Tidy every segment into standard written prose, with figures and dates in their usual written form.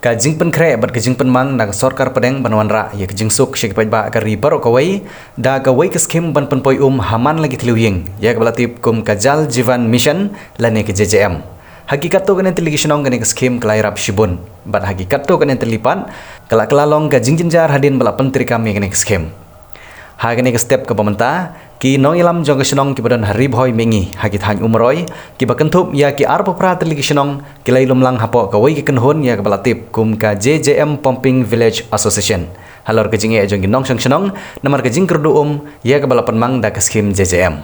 Kajing penkre bat kajing penmang nak sorkar pedeng banwan ra ya kajing suk syek ba ka ribar kawai da kawai ke skim ban penpoi haman lagi tliwing ya kabalatip kum kajal jivan mission lane ke JJM hakikat to kan intelligation kan skim kelairap shibun bat hakikat to kan intelipan kala kelalong kajing jinjar hadin bala pentri kami kan skim ha kan step ke pemerintah ki nong ilam jong kesenong ki badan hari boy mengi hakit hany umroy ki bakentup ya ki arpo prat ligi kesenong ki lailum lang hapo kawai ki kenhun ya kabalatip kum ka JJM Pumping Village Association halor kejing e jong ki nong senong namar kejing kerdu ya kabalapan mang da ke skim JJM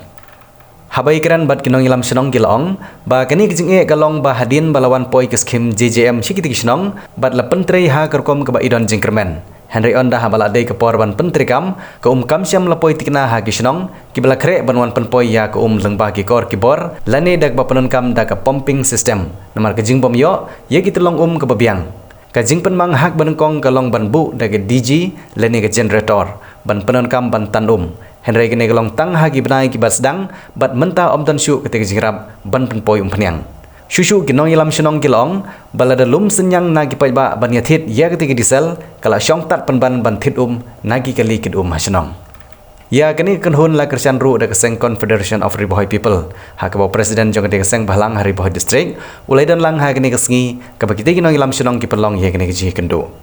habai keran bat ki nong ilam senong ki long ba kani kejing e galong ba hadin balawan poi ke skim JJM sikiti kesenong bat la pentrei ha kerkom ke ba idon jingkermen Henry Onda habala day ke porban pentrikam ke kam siam lapoi tikna ha kisnong kibala kre banwan penpoi ya ke lengbah ki kor kibor lane dak ba penun kam dak pumping system namar kejing bom yo ye kitulong ke babiang kajing penmang hak banengkong ke long banbu dak DG lane ke generator ban penun kam ban tanum Henry kene gelong tang ha ki benai ki basdang bat menta tan syu ketika jingrap ban penpoi peniang Shushu kinong ilam senong kilong balada lum senyang nagi pajba ban yathit ya ketika diesel kala syong tat penban ban thit nagi kali kid hasenong ya kini kenhun la kersian ru da keseng Confederation of Ribohoi People ha kabo presiden jong de keseng bahlang hari Ribohoi district ulai dan lang ha kini kesengi kabakite kinong ilam senong ki pelong ya kini keji kendo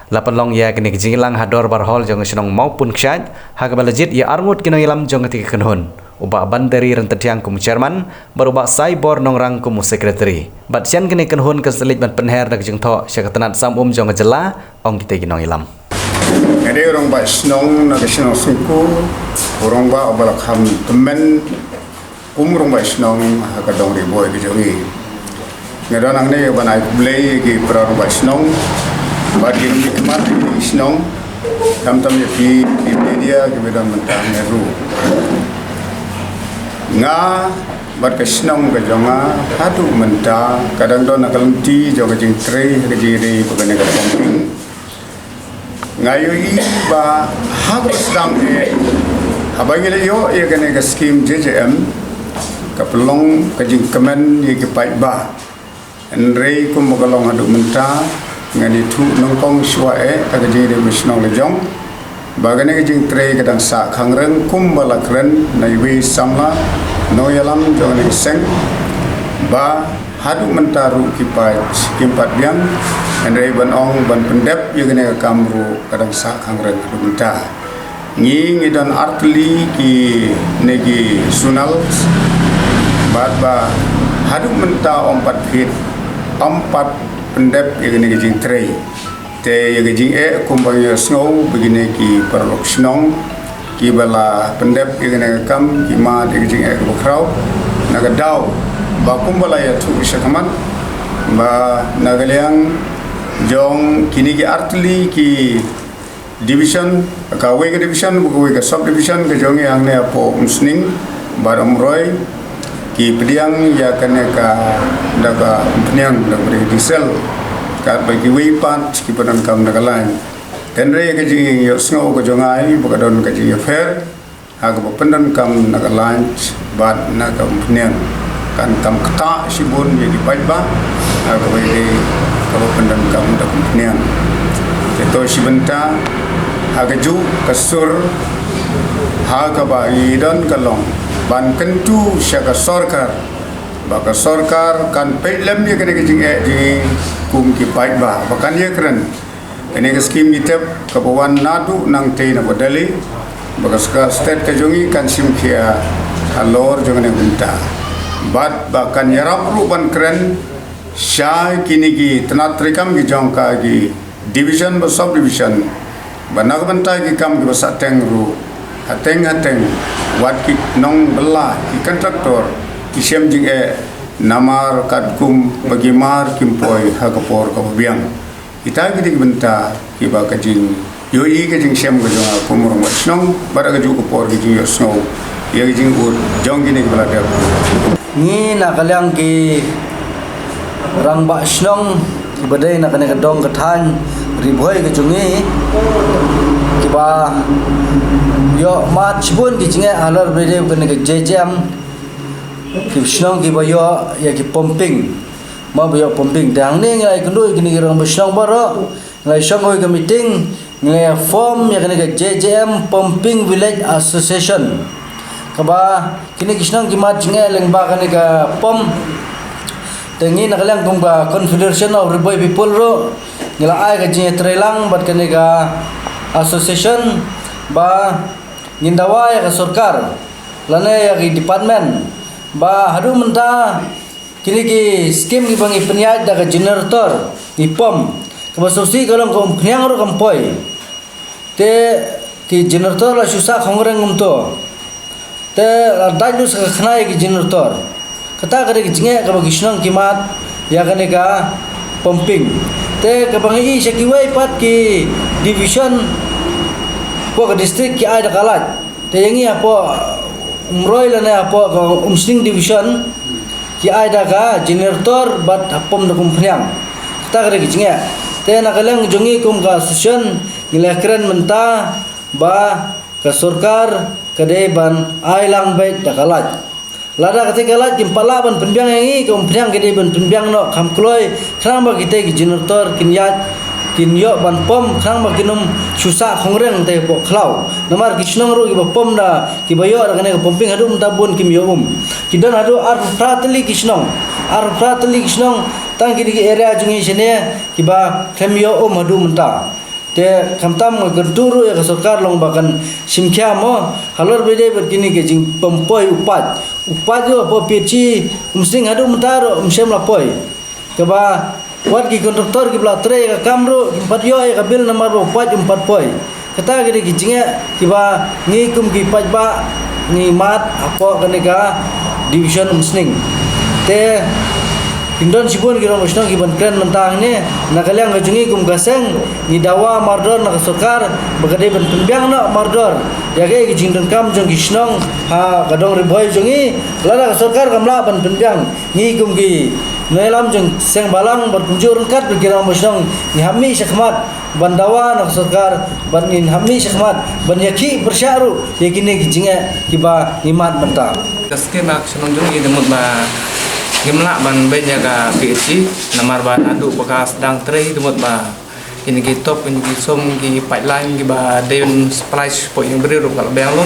lapan long ya kini keji lang hador barhol jong senong maupun ksyat ha kabalajit ya arngut kinong ilam jong ketika kenhun ubah bandari rentetiang kum chairman berubah cyber nongrang kum secretary bat sian kini kenhun keselit ban penher dak jeng tho syakatanat sam jong jela ong kita ginong ilam ade orang ba snong na kesnong suku orang ba obalak ham temen kum orang ba snong ka dong ri boy gejongi ngadon ang ne ban ai play ki orang ba snong ba di kemat snong tam ya di media ke bedan mentang ru nga bat kesnong ke jonga hadu menta kadang don akalenti joga jing tre rejiri pagane ka pumping ngayoi ba habis dam e abangile yo ye kane ka scheme JJM ka pelong ka jing kemen ye ke pai ba enrei kum magalong hadu menta ngani thu nongkong shwa e ka jiri misnong le jong bagane ke jing tre kadang sa khangreng kum balakren naiwi samla no yalam jone seng ba hadu mentaru kipat kimpat biang andre ban ong ban pendep yegene kamru kadang sa khangreng hadu menta ngi dan artli ki negi sunal ba hadu menta ompat fit ompat pendep yegene jing tre te yege jing e kumbaya snow begini ki perlok snong ki bala pendep yegene kam ki ma yege jing e ko kraw naga daw ba kumbala ya tu shakaman ba nagaliang jong kini ki artli ki division ka wege division bu wege sub division ke jong yang ne apo musning baram roy ki pediang ya kene ka daga peniang daga diesel kat bagi wipat ki padan kam nagalan tenre ke ji yo snow ko jongai bukadon ke ji fair ha ko pendan kam nagalan bat na kam pnian kan kam kata sibun ye di paiba ha ko bagi ko pendan kam da pnian to sibenta ha ke ju kasur ha ka ba idan kalong ban kentu syaka sarkar baka sarkar kan pelem ye kene ke ji kum ki pai ba bakan ye kren ene ke skim itep ka bawan nadu nang te na bodali baka state ke jongi kan sim kia alor jongane gunta bat bakan yarap ru ban kren syai kini ki tanatrikam ki jongka ki division ba sub division banag bantai ki kam ki basateng ru hateng wat ki nong bela ki kontraktor ki sem jing e namar kadkum bagimar kimpoi hakapor kabiang ita gidi benta kiba kajing yoi kajing sem gajong kumurong snong bara gaju ko por giju yo snow ye gajing ur jong gini bala dia ni nakalang ki rangba snong ibadai nakane kadong kathan riboy gajungi kiba yo mat chibun gijinge halar bede kene JJM ki snong ki bayo ya ki pumping ma bayo pumping dang ni ngai kendui kini rang besong baro ngai song hoi ke meeting ngai form ya kini ke JJM Pumping Village Association kaba kini kisnang kimat jingai lengba kini ke pom tengi nakalang kung ba Confederation of Riboy People ro ngila ai ka jingai trelang bat kini ke association ba ngindawa ya ke sarkar lane ya ke department ba hadu menta kini ki skim ki bangi penyat da ke generator ni pom kabasusi kalong kom khnyang ro kampoi te ki generator la susah khongreng umto te dajlu sa khnai ki generator kata kare ki jinge ka bagisnong kimat ya kane ka pumping te ka bangi sa kiwai pat ki division po ka district ki ai da kalat te yangi apo umroi la na apo ka umsing division ki ai da ka generator bat apom da kumphriang kata kare ki jinge te nakalang jongi kum ka association ngilakren menta ba ka sarkar kade ban ailang bait dakalat lada kate kalat jimpala ban penbiang yangi kum phriang kede ban penbiang no kham kloi khrang ba kite ki generator kinyat kinyo ban pom khrang ba kinum susa khongreng te bo khlau namar kisnong ro ki ba pom da ki bayo da kane pumping hadu menta bun kim yo kidan hadu ar pratli kisnong tang kidi area jungi sene ki ba kemyo hadu menta te kamtam ngenturu ya sarkar long bakan simkhya mo halor bede berkini ke jing pompoi upat yo po pici umsing hadu mentaro umsem lapoi ke ba wat ki kontraktor ki bla tre ka kamro empat yo ya bil nomor upat empat poi kata gede ki jinge ki ba ngi kum ki paj ba ngi mat apo kane ka division umsning te Indon sibun kira musnong kiban kren mentang ni nakalang kajungi kum gaseng ni dawa mardor nak sarkar bagade ban penbiang nak mardor ya ke kijing dengkam jong kisnong ha kadong riboy jongi lada sarkar kamla ban penbiang ni kum ki nelam jong seng balang bar kunjur kat kira musnong ni hami sekhmat ban dawa nak sarkar ban ni hami sekhmat ban yaki bersyaru yakini kijinga kiba nimat mentang gaske nak senong jongi demut ba gimla ban benya ka PhD namar ban adu bekas dang trei demut ba ini ki top ini ki som ki pipeline ki ba deun supply po yang beri ru kal bang lu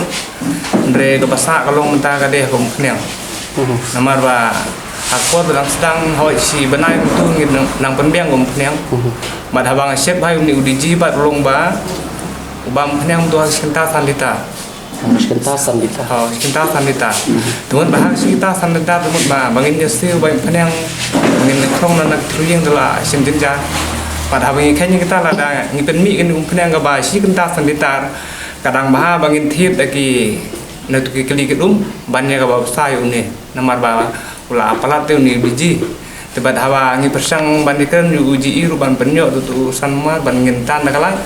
andre do basa kalong menta ka de kom knel namar ba akor dalam sedang hoi si benai tu ngi nang penbiang kom knel mad habang chef hai ni udiji ba long ba ubam knel tu haskenta salita Sekitar sanita. Tuan bahag sekitar sanita tuan bah bangin jasir bang penang bangin krong nak truyeng dela senjata. Pada bangin kanya kita lada ngipen mi kan penang ka bah sekitar sanita. Kadang bah bangin thiep lagi nak tu kali kedum banyak ka bah sayu ni. Namar bah ula apalat tu ni biji. Tebat hawa ngi persang bandikan uji ruban penyo tu sanma bangin tan nakalang.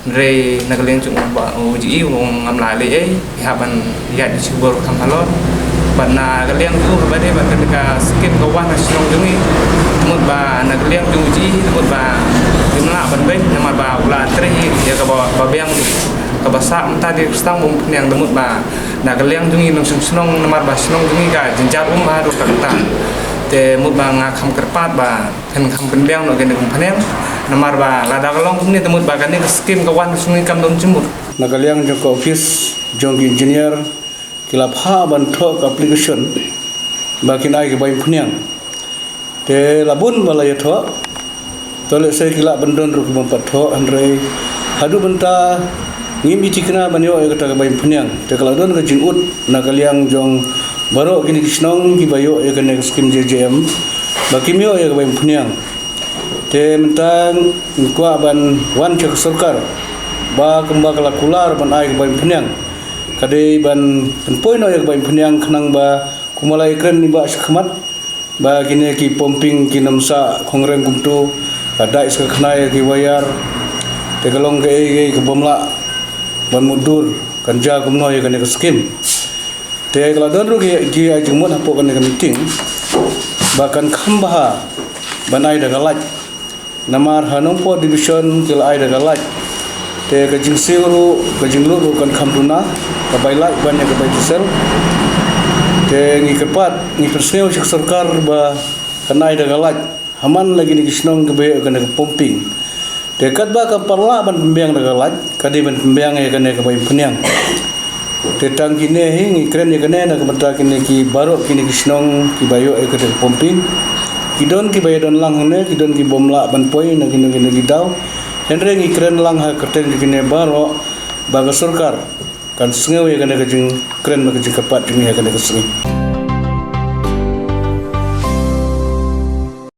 Re nagalian chung ba uji ngam la le ai haban ya di subur kam halor ban nagalian tu habade ban ka skin ka wan asong jungi mut ba nagalian tu uji mut ba dimla ban ben namar ba ula tre ya ka ba beang ka basa mta di stang mum yang demut ba nagalian jungi nong snong namar ba snong jungi ka jinjar ba do ka ta te mut ba nga kham kerpat ba kan kham penbeang no gen kumpaneng namar ba lada kalong kumni temut ba kan ni skim kawan sungai kam dom jemur nakaliang jong office jong engineer kilap ha ban thok application ba kinai ke bain phuniang te labun bala ya tho tole se kilap bandon ru kum pat tho andre hadu benta ngimi tikna banyo ya kata ke bain phuniang te kaladon ke jingut nakaliang jong baro kini kisnong ki bayo ya kan skim JJM ba kimyo ya ke bain phuniang te mentang kuah ban wan cek sarkar ba kembang kalakular ban ai ban penyang kade ban penpoi no ya ban penyang kenang ba kumalai kren ni ba sekhmat ba kini ki pumping ki namsa kongreng kumtu ada is khnai ki wayar te kalong ke bomla ban mudur kanja kumno ya kan skim te kaladon ru ki ajumut apo kan meeting bahkan khambah ban ai da galat namar hanongpo division kil ai daga laj te ka jingsiru ka jinglu kan khamduna ka bailai banyak ka baisel te ngi kepat ngi perseu sarkar ba Karena ada galat haman lagi ni kisnong kebe kena ke pumping. Dekat ba ka parla ban pembiang da galat kadi ban pembiang ya kena ke bayi penyang. Tetang kini hing keren ya kena nak benda kini ki baru kini kisnong ki bayu ya kena ke pumping. Kidon ki bayu don lang hene kidon ki bomla ban poi nak kini ki dau. Henry ngi keren lang ha kerten kini baru baga surkar kan sungai ya kena ke jing keren ba ke jing kapat jing ya kena ke sungai.